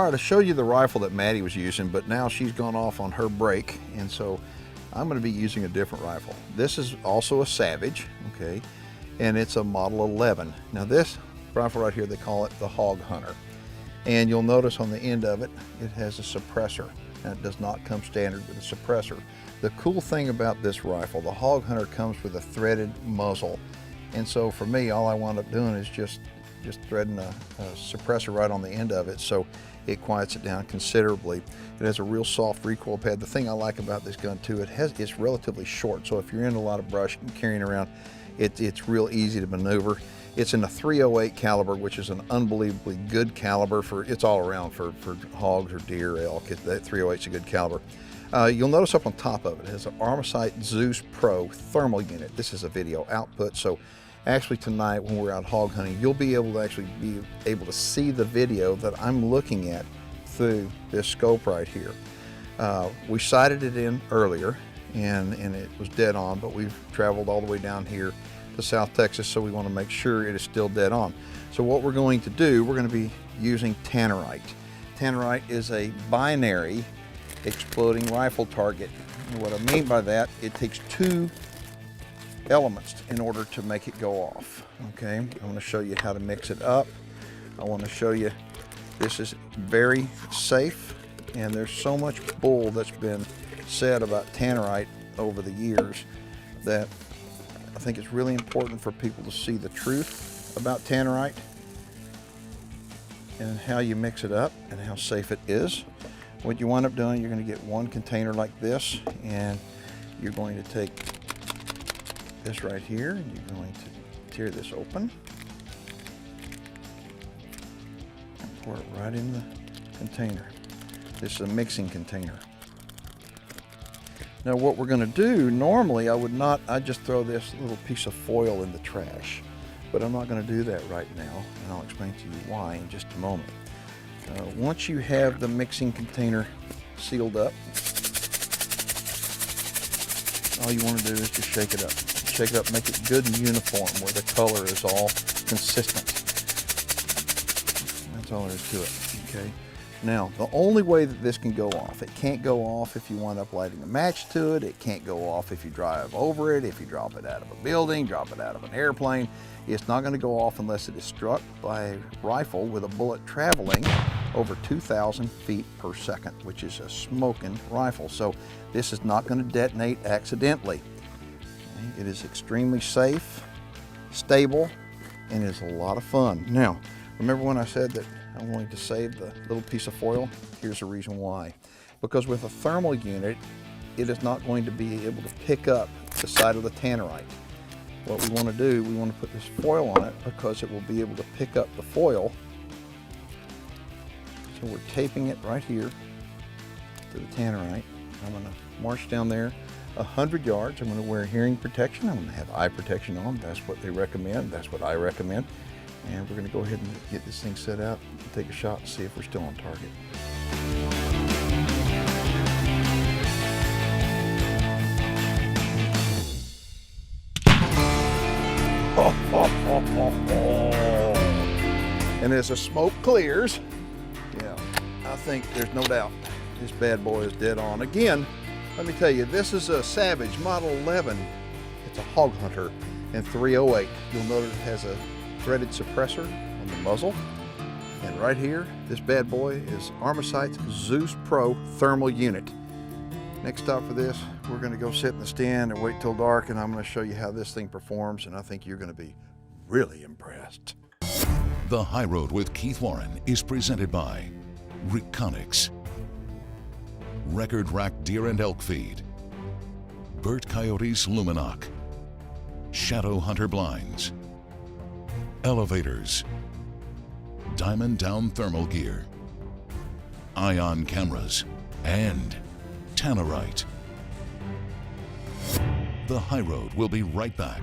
All right, I showed you the rifle that Maddie was using, but now she's gone off on her break, and so I'm going to be using a different rifle. This is also a Savage, okay, and it's a Model 11. Now this rifle right here, they call it the Hog Hunter, and you'll notice on the end of it, it has a suppressor. Now it does not come standard with a suppressor. The cool thing about this rifle, the Hog Hunter comes with a threaded muzzle, and so for me, all I wound up doing is just threading a suppressor right on the end of it, so it quiets it down considerably. It has a real soft recoil pad. The thing I like about this gun too, it's relatively short, so if you're in a lot of brush and carrying around, it's real easy to maneuver. It's in a .308 caliber, which is an unbelievably good caliber for, it's all around for hogs or deer, elk. That .308 is a good caliber. You'll notice up on top of it, it has an Armasight Zeus Pro thermal unit. This is a video output, so actually tonight when we're out hog hunting, you'll be able to see the video that I'm looking at through this scope right here. We sighted it in earlier and it was dead on, but we've traveled all the way down here to South Texas, so we want to make sure it is still dead on. So what we're going to do, we're going to be using tannerite. Tannerite is a binary exploding rifle target. And what I mean by that, it takes two elements in order to make it go off. Okay, I'm going to show you how to mix it up. I want to show you this is very safe, and there's so much bull that's been said about tannerite over the years that I think it's really important for people to see the truth about tannerite and how you mix it up and how safe it is. What you wind up doing, you're going to get one container like this, and you're going to take this right here, and you're going to tear this open and pour it right in the container. This is a mixing container. Now what we're going to do, normally I'd just throw this little piece of foil in the trash, but I'm not going to do that right now, and I'll explain to you why in just a moment. Once you have the mixing container sealed up, all you want to do is just shake it up. Shake it up, make it good and uniform where the color is all consistent. That's all there is to it, okay? Now, the only way that this can go off, it can't go off if you wind up lighting a match to it, it can't go off if you drive over it, if you drop it out of a building, drop it out of an airplane. It's not going to go off unless it is struck by a rifle with a bullet traveling over 2,000 feet per second, which is a smoking rifle. So this is not going to detonate accidentally. It is extremely safe, stable, and is a lot of fun. Now, remember when I said that I'm going to save the little piece of foil? Here's the reason why. Because with a thermal unit, it is not going to be able to pick up the side of the tannerite. What we want to do, we want to put this foil on it because it will be able to pick up the foil. So we're taping it right here to the tannerite. I'm going to march down there 100 yards. I'm going to wear hearing protection. I'm going to have eye protection on. That's what they recommend. That's what I recommend. And we're going to go ahead and get this thing set out and take a shot and see if we're still on target. And as the smoke clears, yeah, I think there's no doubt this bad boy is dead on. Again, let me tell you, this is a Savage Model 11. It's a Hog Hunter in .308. You'll notice it has a threaded suppressor on the muzzle. And right here, this bad boy is Armasight's Zeus Pro thermal unit. Next stop for this, we're going to go sit in the stand and wait till dark, and I'm going to show you how this thing performs, and I think you're going to be really impressed. The High Road with Keith Warren is presented by Reconics, Record Rack Deer and Elk Feed, Burt Coyote's Luminoc, Shadow Hunter Blinds, Elevators, Diamond Down Thermal Gear, Ion Cameras, and Tannerite. The High Road will be right back.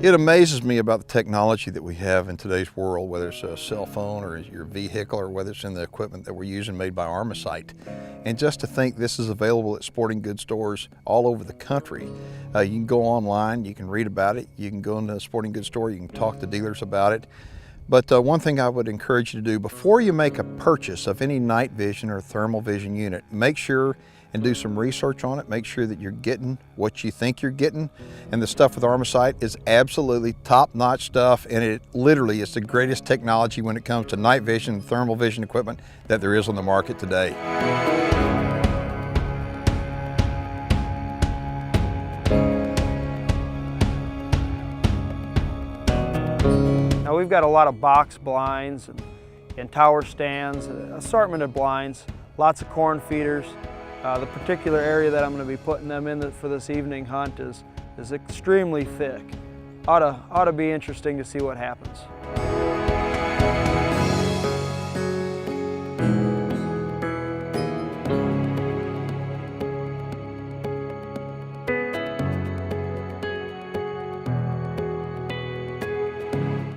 It amazes me about the technology that we have in today's world, whether it's a cell phone or your vehicle or whether it's in the equipment that we're using made by Armasight. And just to think this is available at sporting goods stores all over the country. You can go online, you can read about it, you can go into a sporting goods store, you can talk to dealers about it. But one thing I would encourage you to do before you make a purchase of any night vision or thermal vision unit, make sure and do some research on it. Make sure that you're getting what you think you're getting. And the stuff with Armasight is absolutely top-notch stuff, and it literally is the greatest technology when it comes to night vision and thermal vision equipment that there is on the market today. Now we've got a lot of box blinds and tower stands, an assortment of blinds, lots of corn feeders. The particular area that I'm going to be putting them in for this evening hunt is extremely thick. Ought to be interesting to see what happens.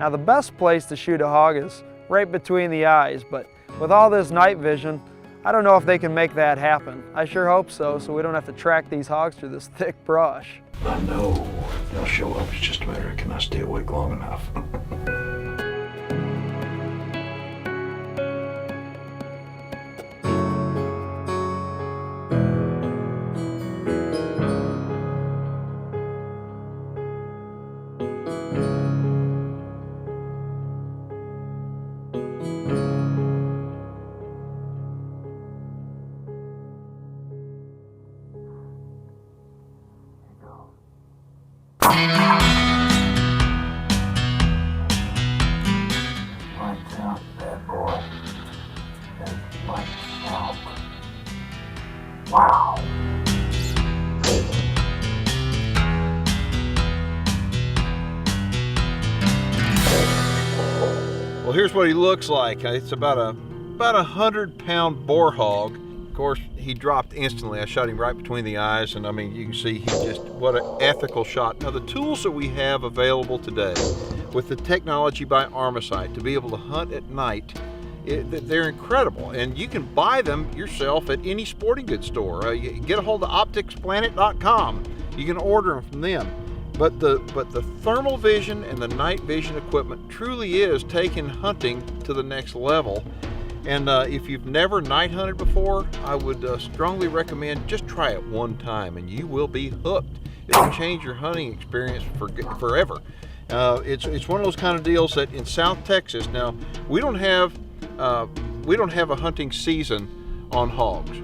Now the best place to shoot a hog is right between the eyes, but with all this night vision, I don't know if they can make that happen. I sure hope so we don't have to track these hogs through this thick brush. I know they'll show up. It's just a matter of can I stay awake long enough. Lights out, bad boy. And lights out. Wow. Well, here's what he looks like. It's about a 100-pound boar hog. Of course, he dropped instantly. I shot him right between the eyes, and I mean, you can see what an ethical shot. Now, the tools that we have available today with the technology by Armasight to be able to hunt at night, they're incredible, and you can buy them yourself at any sporting goods store. You get a hold of opticsplanet.com. You can order them from them. But the thermal vision and the night vision equipment truly is taking hunting to the next level. And if you've never night hunted before, I would strongly recommend just try it one time and you will be hooked. It'll change your hunting experience forever. It's one of those kind of deals that in South Texas, now we don't have a hunting season on hogs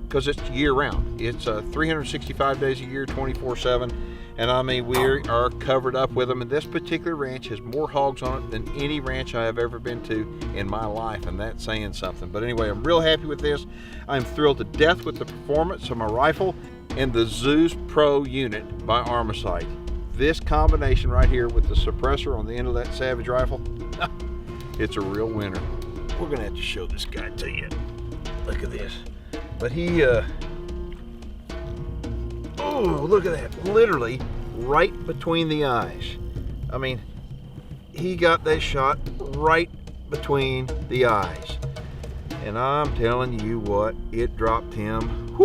because it's year round. It's 365 days a year, 24/7. And I mean, we are covered up with them. And this particular ranch has more hogs on it than any ranch I have ever been to in my life, and that's saying something. But anyway, I'm real happy with this. I'm thrilled to death with the performance of my rifle and the Zeus Pro unit by Armasight. This combination right here with the suppressor on the end of that Savage rifle, it's a real winner. We're gonna have to show this guy to you. Look at this. But he, oh, look at that, literally right between the eyes. I mean, he got that shot right between the eyes. And I'm telling you what, it dropped him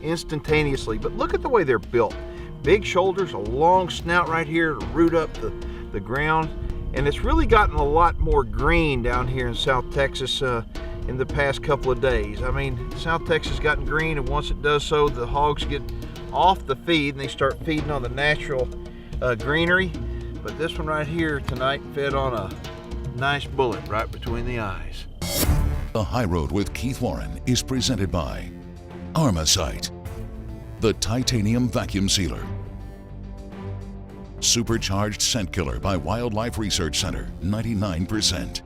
instantaneously. But look at the way they're built. Big shoulders, a long snout right here to root up the ground. And it's really gotten a lot more green down here in South Texas in the past couple of days. I mean, South Texas has gotten green, and once it does so, the hogs get off the feed and they start feeding on the natural greenery. But this one right here tonight fed on a nice bullet right between the eyes. The High Road with Keith Warren is presented by Armasight, the titanium vacuum sealer. Supercharged scent killer by Wildlife Research Center, 99%.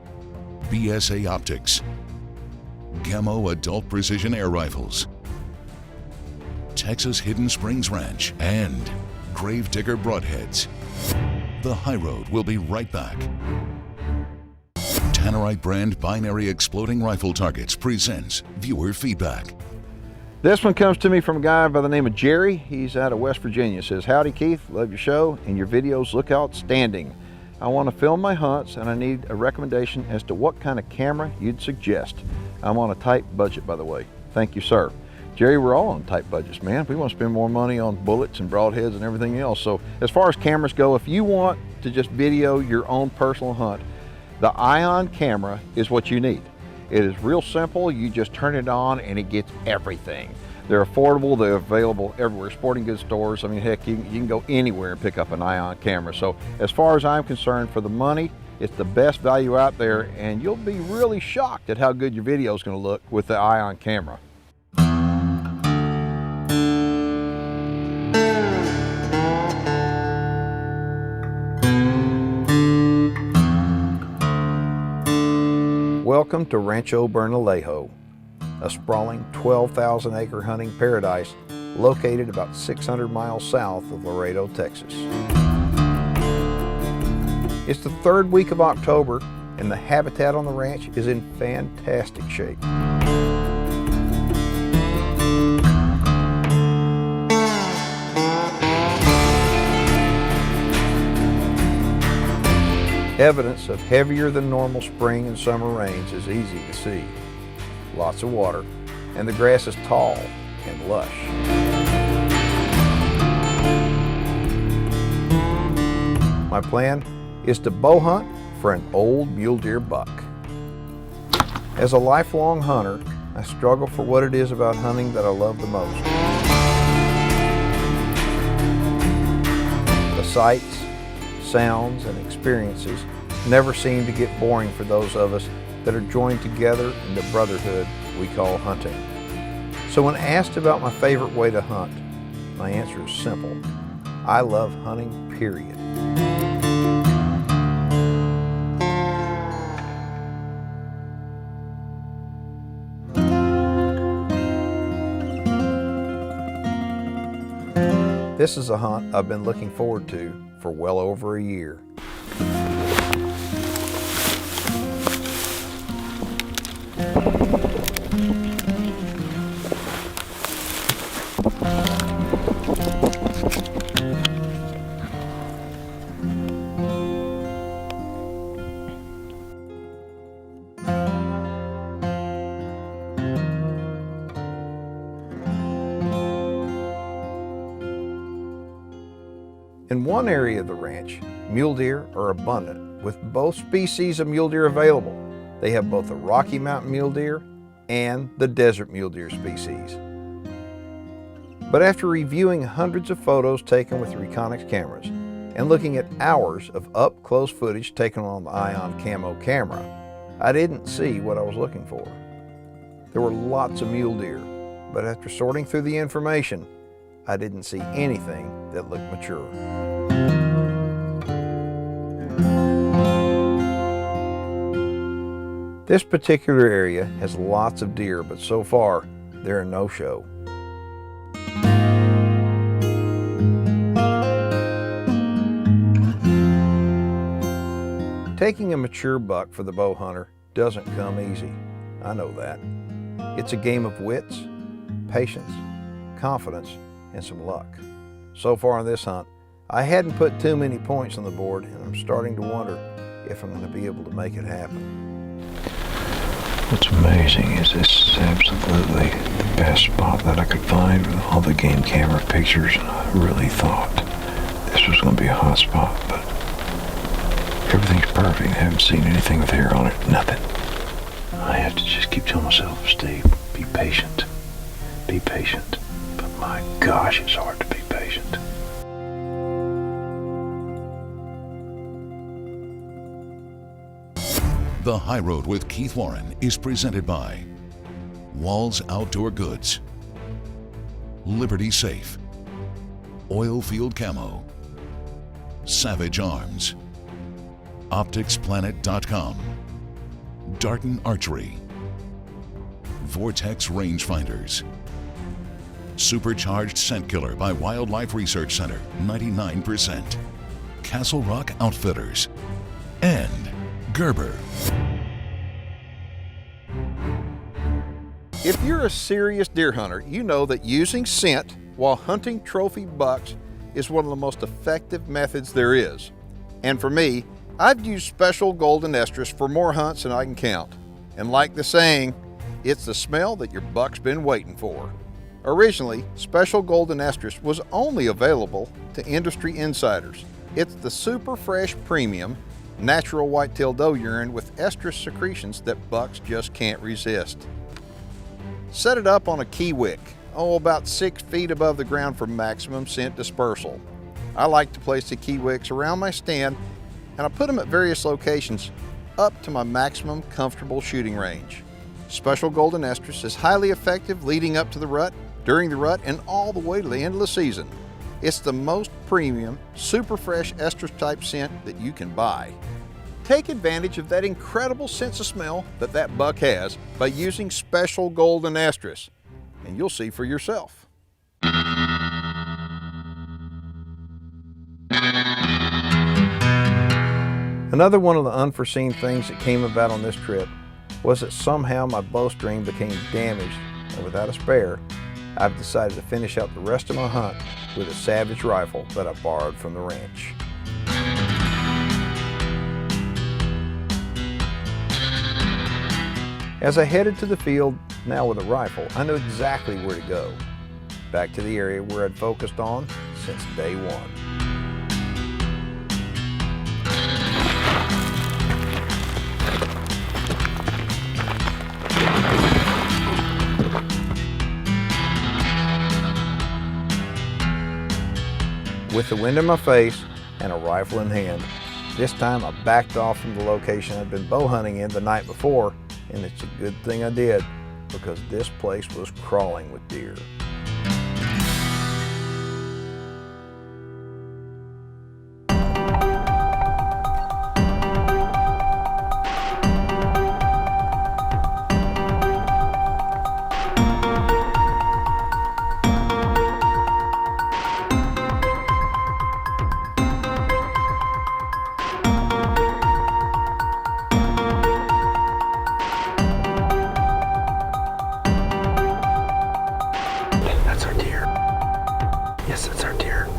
BSA Optics. Gamo Adult Precision Air Rifles. Texas Hidden Springs Ranch and Gravedigger Broadheads. The High Road will be right back. Tannerite brand binary exploding rifle targets presents viewer feedback. This one comes to me from a guy by the name of Jerry. He's out of West Virginia. Says, howdy Keith, love your show and your videos look outstanding. I want to film my hunts and I need a recommendation as to what kind of camera you'd suggest. I'm on a tight budget, by the way. Thank you, sir. Jerry, we're all on tight budgets, man. We want to spend more money on bullets and broadheads and everything else. So as far as cameras go, if you want to just video your own personal hunt, the Ion camera is what you need. It is real simple. You just turn it on and it gets everything. They're affordable. They're available everywhere. Sporting goods stores. I mean, heck, you can go anywhere and pick up an Ion camera. So as far as I'm concerned, for the money, it's the best value out there, and you'll be really shocked at how good your video is going to look with the Ion camera. Welcome to Rancho Bernalejo, a sprawling 12,000 acre hunting paradise located about 600 miles south of Laredo, Texas. It's the third week of October and the habitat on the ranch is in fantastic shape. Evidence of heavier than normal spring and summer rains is easy to see. Lots of water, and the grass is tall and lush. My plan is to bow hunt for an old mule deer buck. As a lifelong hunter, I struggle for what it is about hunting that I love the most. The sights, sounds, and experiences never seem to get boring for those of us that are joined together in the brotherhood we call hunting. So when asked about my favorite way to hunt, my answer is simple. I love hunting, period. This is a hunt I've been looking forward to for well over a year. In one area of the ranch, mule deer are abundant, with both species of mule deer available. They have both the Rocky Mountain mule deer and the desert mule deer species. But after reviewing hundreds of photos taken with Reconyx cameras and looking at hours of up-close footage taken on the Ion Camo camera, I didn't see what I was looking for. There were lots of mule deer, but after sorting through the information, I didn't see anything that looked mature. This particular area has lots of deer, but so far, they're a no-show. Taking a mature buck for the bow hunter doesn't come easy. I know that. It's a game of wits, patience, confidence, and some luck. So far on this hunt, I hadn't put too many points on the board, and I'm starting to wonder if I'm going to be able to make it happen. What's amazing is this is absolutely the best spot that I could find with all the game camera pictures, and I really thought this was going to be a hot spot, but everything's perfect. I haven't seen anything with hair on it, nothing. I have to just keep telling myself, Steve, be patient, but my gosh, it's hard to be patient. The High Road with Keith Warren is presented by Walls Outdoor Goods, Liberty Safe, Oilfield Camo, Savage Arms, OpticsPlanet.com, Darton Archery, Vortex Rangefinders, Supercharged Scent Killer by Wildlife Research Center, 99%, Castle Rock Outfitters, and Gerber. If you're a serious deer hunter, you know that using scent while hunting trophy bucks is one of the most effective methods there is. And for me, I've used special golden estrus for more hunts than I can count. And like the saying, it's the smell that your buck's been waiting for. Originally, special golden estrus was only available to industry insiders. It's the super fresh premium, natural whitetail doe urine with estrus secretions that bucks just can't resist. Set it up on a key wick, about 6 feet above the ground for maximum scent dispersal. I like to place the key wicks around my stand, and I put them at various locations up to my maximum comfortable shooting range. Special golden estrus is highly effective leading up to the rut, during the rut, and all the way to the end of the season. It's the most premium, super fresh estrus type scent that you can buy. Take advantage of that incredible sense of smell that buck has by using special golden estrus, and you'll see for yourself. Another one of the unforeseen things that came about on this trip was that somehow my bowstring became damaged, and without a spare, I've decided to finish out the rest of my hunt with a Savage rifle that I borrowed from the ranch. As I headed to the field, now with a rifle, I knew exactly where to go. Back to the area where I'd focused on since day one. With the wind in my face and a rifle in hand, this time I backed off from the location I'd been bow hunting in the night before, and it's a good thing I did, because this place was crawling with deer. Yes, that's our deer.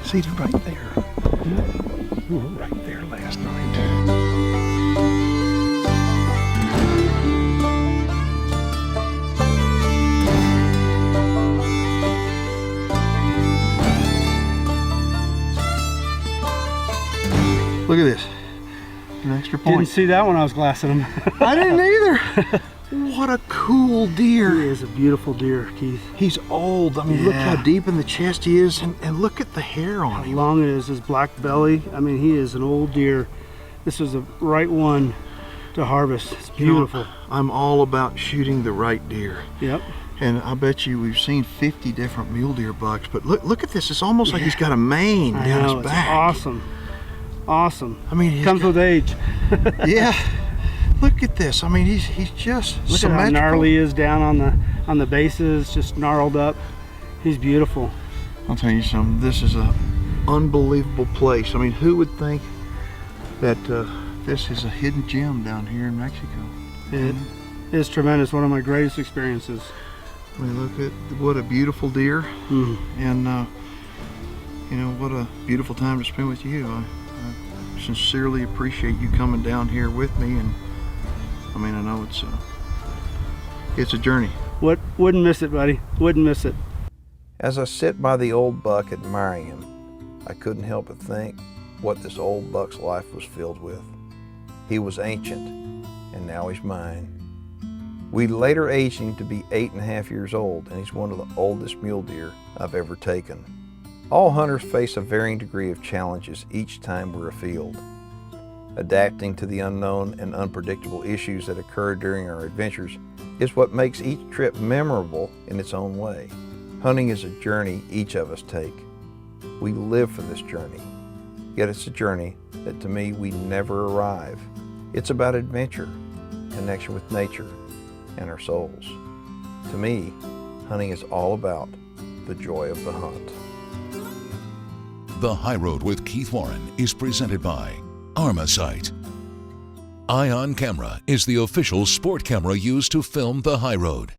Seated right there. We were right there last night. Look at this. An extra point. Didn't see that when I was glassing him. I didn't either. What a cool deer. He is a beautiful deer, Keith. He's old. I mean, look how deep in the chest he is, and look at the hair on him. How long it is, his black belly. I mean, he is an old deer. This is the right one to harvest. It's beautiful. You know, I'm all about shooting the right deer. Yep. And I bet you we've seen 50 different mule deer bucks, but look at this. It's almost like he's got a mane down his back. It's awesome. Awesome. I mean, comes with age. Yeah. Look at this. I mean, he's just look symmetrical. at how gnarly he is down on the bases, just gnarled up. He's beautiful. I'll tell you something. This is an unbelievable place. I mean, who would think that this is a hidden gem down here in Mexico? It is tremendous. One of my greatest experiences. I mean, look at what a beautiful deer, and you know, what a beautiful time to spend with you. I sincerely appreciate you coming down here with me, and I mean, I know it's a journey. Wouldn't miss it, buddy. Wouldn't miss it. As I sit by the old buck admiring him, I couldn't help but think what this old buck's life was filled with. He was ancient, and now he's mine. We later aged him to be 8.5 years old, and he's one of the oldest mule deer I've ever taken. All hunters face a varying degree of challenges each time we're afield. Adapting to the unknown and unpredictable issues that occur during our adventures is what makes each trip memorable in its own way. Hunting is a journey each of us take. We live for this journey, yet it's a journey that to me we never arrive. It's about adventure, connection with nature, and our souls. To me, hunting is all about the joy of the hunt. The High Road with Keith Warren is presented by Armasight. Ion Camera is the official sport camera used to film the High Road.